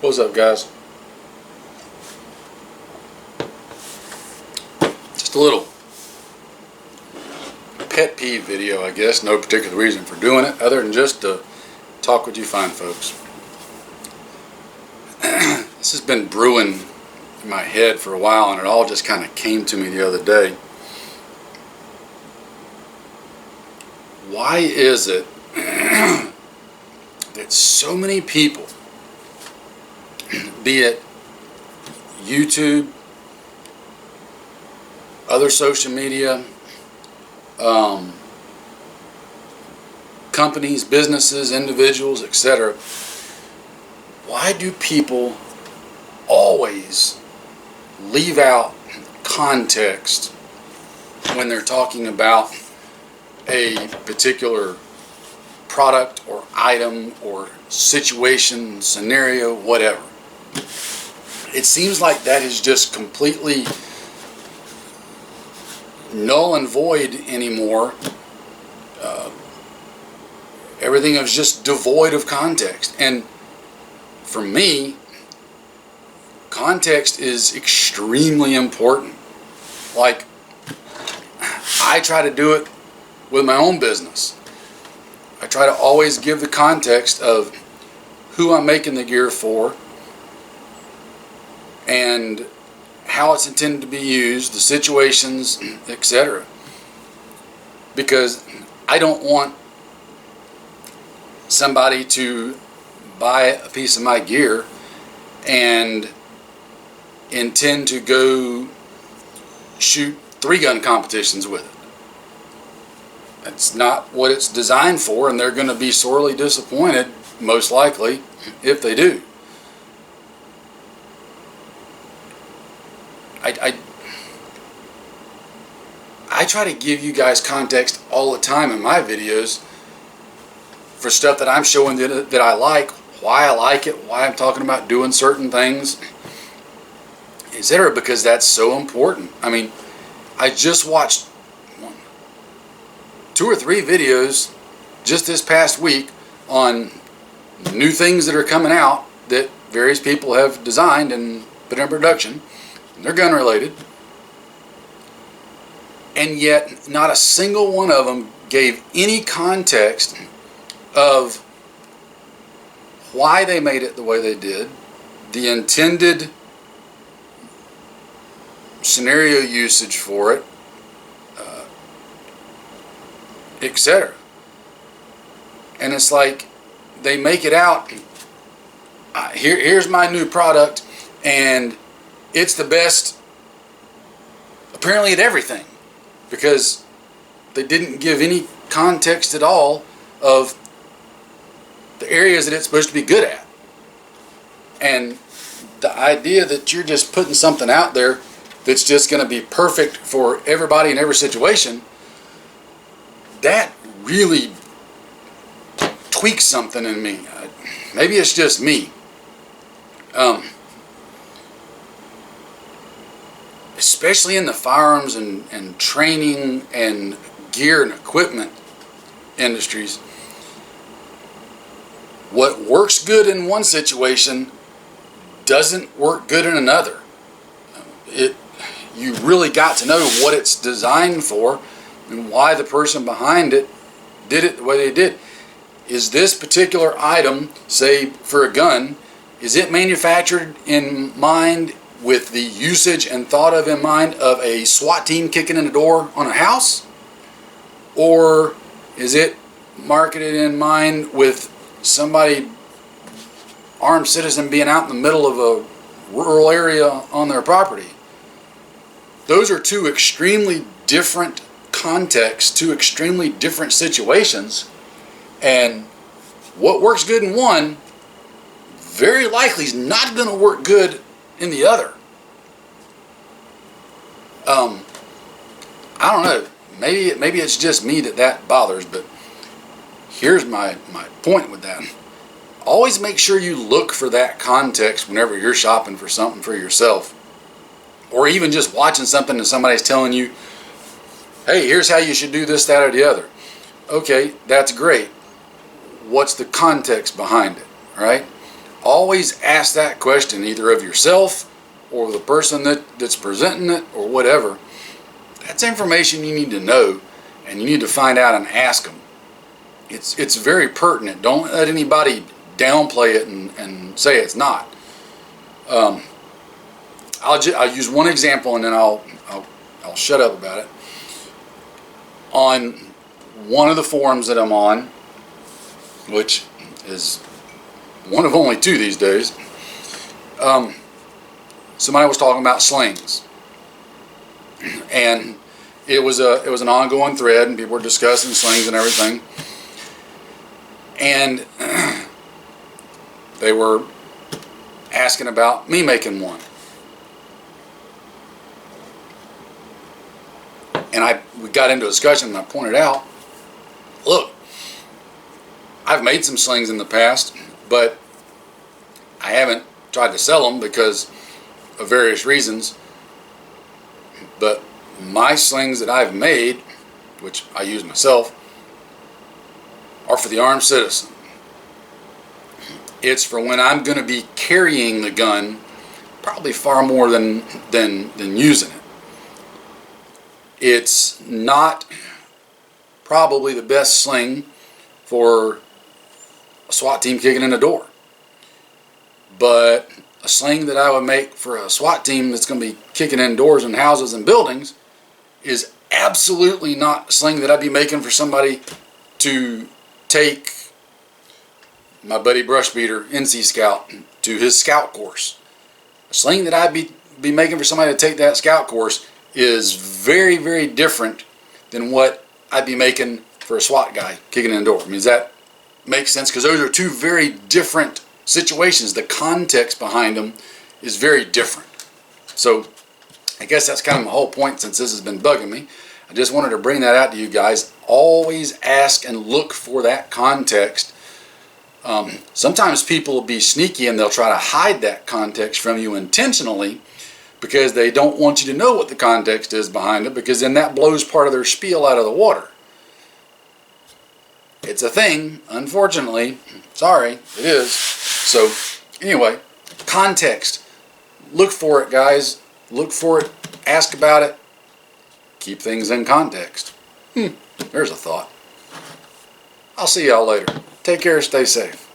What's up, guys? Just a little pet peeve video, I guess. No particular reason for doing it other than just to talk with you fine folks. This has been brewing in my head for a while, and it all just kind of came to me the other day. Why is it that so many people, be it YouTube, other social media, companies, businesses, individuals, etc., why do people always leave out context when they're talking about a particular product or item or situation, scenario, whatever? It seems like that is just completely null and void anymore. Everything is just devoid of context. And for me, context is extremely important. Like, I try to do it with my own business. I try to always give the context of who I'm making the gear for and how it's intended to be used, the situations, etc. Because I don't want somebody to buy a piece of my gear and intend to go shoot 3-gun competitions with it. That's not what it's designed for, and they're going to be sorely disappointed, most likely, if they do. I try to give you guys context all the time in my videos for stuff that I'm showing that I like, why I like it, why I'm talking about doing certain things, etc., because that's so important. I mean, I just watched 2 or 3 videos just this past week on new things that are coming out that various people have designed and put in production. They're gun related, and yet not a single one of them gave any context of why they made it the way they did, the intended scenario usage for it, etc. And it's like they make it out, here's my new product, and it's the best apparently at everything, because they didn't give any context at all of the areas that it's supposed to be good at. And the idea that you're just putting something out there that's just going to be perfect for everybody in every situation, that really tweaks something in me. Maybe it's just me. Especially in the firearms and training and gear and equipment industries, what works good in one situation doesn't work good in another. You really got to know what it's designed for and why the person behind it did it the way they did. Is this particular item, say for a gun, is it manufactured in mind with the usage and thought of in mind of a SWAT team kicking in the door on a house? Or is it marketed in mind with somebody, armed citizen, being out in the middle of a rural area on their property? Those are 2 extremely different contexts, 2 extremely different situations, and what works good in one very likely is not going to work good in the other. I don't know. Maybe it's just me that bothers, but here's my point with that. Always make sure you look for that context whenever you're shopping for something for yourself, or even just watching something and somebody's telling you, hey, here's how you should do this, that, or the other. Okay, that's great. What's the context behind it, right? always ask that question either of yourself or the person that's presenting it or whatever. That's information you need to know, and you need to find out and ask them. It's very pertinent. Don't let anybody downplay it and say it's not. I'll use one example and then I'll shut up about it. On one of the forums that I'm on, which is one of only two these days, somebody was talking about slings, and it was an ongoing thread, and people were discussing slings and everything, and they were asking about me making one. And we got into a discussion, and I pointed out, look, I've made some slings in the past, but I haven't tried to sell them because of various reasons. But my slings that I've made, which I use myself, are for the armed citizen. It's for when I'm going to be carrying the gun, probably far more than using it. It's not probably the best sling for a SWAT team kicking in a door. But a sling that I would make for a SWAT team that's going to be kicking in doors and houses and buildings is absolutely not a sling that I'd be making for somebody to take my buddy Brushbeater, NC Scout, to his scout course. A sling that I'd be making for somebody to take that scout course is very, very different than what I'd be making for a SWAT guy kicking in the door. I mean, does that make sense? Because those are two very different situations. The context behind them is very different. So I guess that's kind of my whole point, since this has been bugging me. I just wanted to bring that out to you guys. Always ask and look for that context. Sometimes people will be sneaky and they'll try to hide that context from you intentionally, because they don't want you to know what the context is behind it, because then that blows part of their spiel out of the water. It's a thing, unfortunately. Sorry, it is. So anyway, context. Look for it, guys. Look for it. Ask about it. Keep things in context. There's a thought. I'll see y'all later. Take care. Stay safe.